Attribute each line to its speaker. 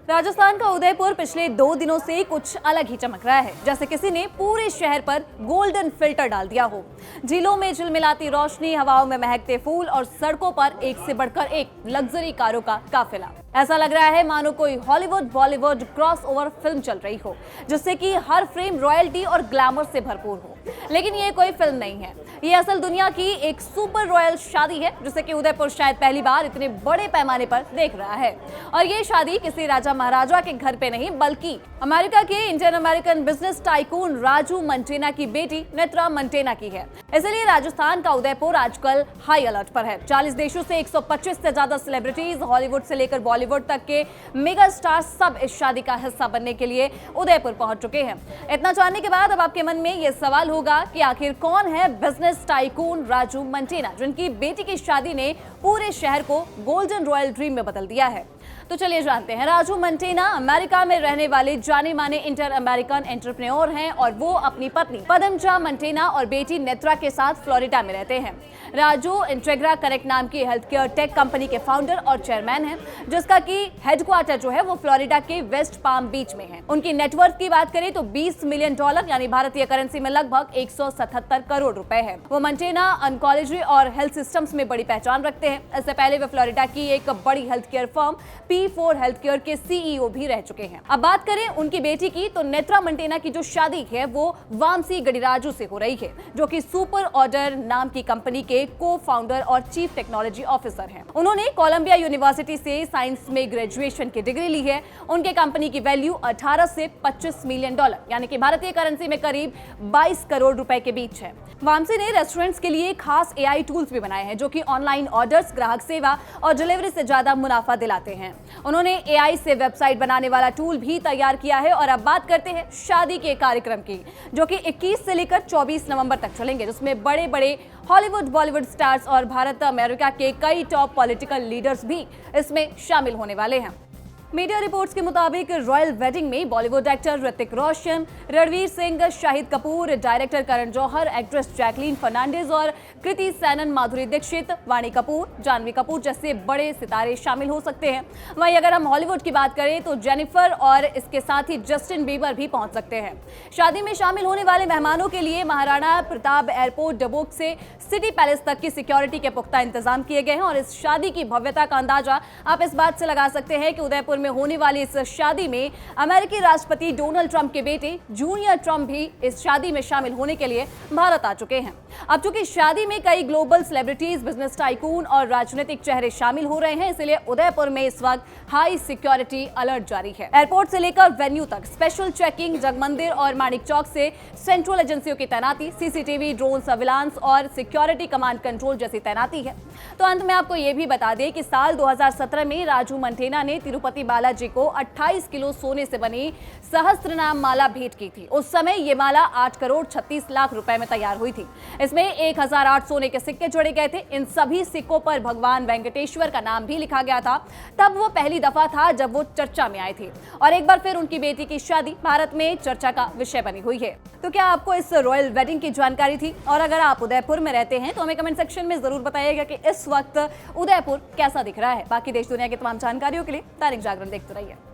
Speaker 1: राजस्थान का उदयपुर पिछले 2 दिनों से कुछ अलग ही चमक रहा है, जैसे किसी ने पूरे शहर पर गोल्डन फिल्टर डाल दिया हो। झीलों में झिलमिलाती रोशनी, हवाओं में महकते फूल और सड़कों पर एक से बढ़कर एक लग्जरी कारों का काफिला। ऐसा लग रहा है मानो कोई हॉलीवुड बॉलीवुड क्रॉसओवर फिल्म चल रही हो, जिससे कि हर फ्रेम रॉयल्टी और ग्लैमर से भरपूर हो। लेकिन ये कोई फिल्म नहीं है, ये असल दुनिया की एक सुपर रॉयल शादी है, जिसे कि उदयपुर शायद पहली बार इतने बड़े पैमाने पर देख रहा है। और ये शादी किसी राजा महाराजा के घर पे नहीं, बल्कि अमेरिका के Indian American business tycoon Raju Mantena की बेटी नेत्रा मंटेना की है। इसलिए राजस्थान का उदयपुर आजकल हाई अलर्ट पर है। 40 देशों से 125 से ज्यादा सेलिब्रिटीज, हॉलीवुड से लेकर बॉलीवुड तक के मेगा स्टार सब इस शादी का हिस्सा बनने के लिए उदयपुर पहुंच चुके हैं। इतना जानने के बाद अब आपके मन में यह सवाल होगा कि आखिर कौन है बिजनेस टाइकून राजू मंटेना, जिनकी बेटी की शादी ने पूरे शहर को गोल्डन रॉयल ड्रीम में बदल दिया है। तो चलिए जानते हैं। राजू मंटेना अमेरिका में रहने वाले जाने माने इंटर अमेरिकन एंटरप्रेन्योर हैं और वो अपनी पत्नी पदमजा मंटेना और बेटी नेत्रा के साथ फ्लोरिडा में रहते हैं। राजू इंटेग्रा करेक्ट नाम की हेल्थ केयर टेक कंपनी के फाउंडर और चेयरमैन हैं, जिसका की हेडक्वार्टर जो है वो फ्लोरिडा के वेस्ट पाम बीच में है। उनकी नेटवर्थ की बात करें तो $20 मिलियन यानी भारतीय करेंसी में लगभग 177 करोड़ रुपए है। वो मंटेना ऑन्कोलॉजी और हेल्थ सिस्टम्स में बड़ी पहचान रखते हैं। इससे पहले वे फ्लोरिडा की एक बड़ी health care firm P4 health care के सीईओ भी रह चुके हैं। अब बात करें उनकी बेटी की, तो नेत्रा मंटेना की जो शादी है वो वामसी गडिराजू से हो रही है, जो कि सुपर ऑर्डर नाम की कंपनी के को फाउंडर और चीफ टेक्नोलॉजी ऑफिसर हैं। उन्होंने कोलंबिया यूनिवर्सिटी से साइंस में ग्रेजुएशन की डिग्री ली है। उनके कंपनी की वैल्यू 18 से $25 मिलियन यानी कि भारतीय करेंसी में करीब 22 करोड़ रुपए के बीच है। वामसी ने रेस्टोरेंट्स के लिए खास AI टूल्स भी बनाए हैं, जो कि ऑनलाइन ऑर्डर्स, ग्राहक सेवा और डिलीवरी से ज्यादा मुनाफा दिलाते हैं। उन्होंने AI से वेबसाइट बनाने वाला टूल भी तैयार किया है। और अब बात करते हैं शादी के कार्यक्रम की, जो कि 21 से लेकर 24 नवंबर तक चलेंगे, जिसमें बड़े बड़े हॉलीवुड बॉलीवुड स्टार्स और भारत अमेरिका के कई टॉप पॉलिटिकल लीडर्स भी इसमें शामिल होने वाले हैं। मीडिया रिपोर्ट्स के मुताबिक रॉयल वेडिंग में Bollywood actor Hrithik Roshan, Ranveer Singh, Shahid Kapoor, director Karan Johar, actress Jacqueline Fernandes और कृति सैनन, माधुरी दीक्षित, वाणी कपूर, जानवी कपूर जैसे बड़े सितारे शामिल हो सकते हैं। वहीं अगर हम हॉलीवुड की बात करें तो जेनिफर और इसके साथ ही जस्टिन बीबर भी पहुंच सकते हैं। शादी में शामिल होने वाले मेहमानों के लिए महाराणा प्रताप एयरपोर्ट डबोक से सिटी पैलेस तक की सिक्योरिटी के पुख्ता इंतजाम किए गए हैं। और इस शादी की भव्यता का अंदाजा आप इस बात से लगा सकते हैं कि उदयपुर में होने वाली इस शादी में अमेरिकी राष्ट्रपति डोनाल्ड ट्रंप के बेटे जूनियर ट्रंप भी इस शादी में शामिल होने के लिए भारत आ चुके हैं। अब चूंकि शादी में कई ग्लोबल सेलिब्रिटीज, बिजनेस टाइकून और राजनीतिक चेहरे शामिल हो रहे हैं, इसलिए उदयपुर में इस वक्त हाई सिक्योरिटी अलर्ट जारी है। एयरपोर्ट से लेकर वेन्यू तक स्पेशल चेकिंग, जगमंदिर और माणिक चौक से सेंट्रल एजेंसियों की तैनाती, सीसीटीवी, ड्रोन सर्विलांस और सिक्योरिटी कमांड कंट्रोल जैसी तैनाती है। तो अंत में आपको यह भी बता दें कि साल 2017 में राजू मंटेना ने तिरुपति बालाजी को 28 किलो सोने से बनी सहस्त्रनाम माला भेंट की थी। उस समय ये माला 8 करोड़ 36 लाख रुपए में तैयार हुई थी। इसमें 1008 सोने के सिक्के जोड़े गए थे। इन सभी सिक्कों पर भगवान वेंकटेश्वर का नाम भी लिखा गया था। तब वो पहली दफा था जब वो चर्चा में आए थे। और एक बार फिर उनकी बेटी की शादी भारत में चर्चा का विषय बनी हुई है। तो क्या आपको इस रॉयल वेडिंग की जानकारी थी? और अगर आप उदयपुर में रहते हैं तो हमें कमेंट सेक्शन में जरूर बताइएगा कि इस वक्त उदयपुर कैसा दिख रहा है। बाकी देश दुनिया की तमाम जानकारियों के लिए दैनिक जागरण देखते रहिए।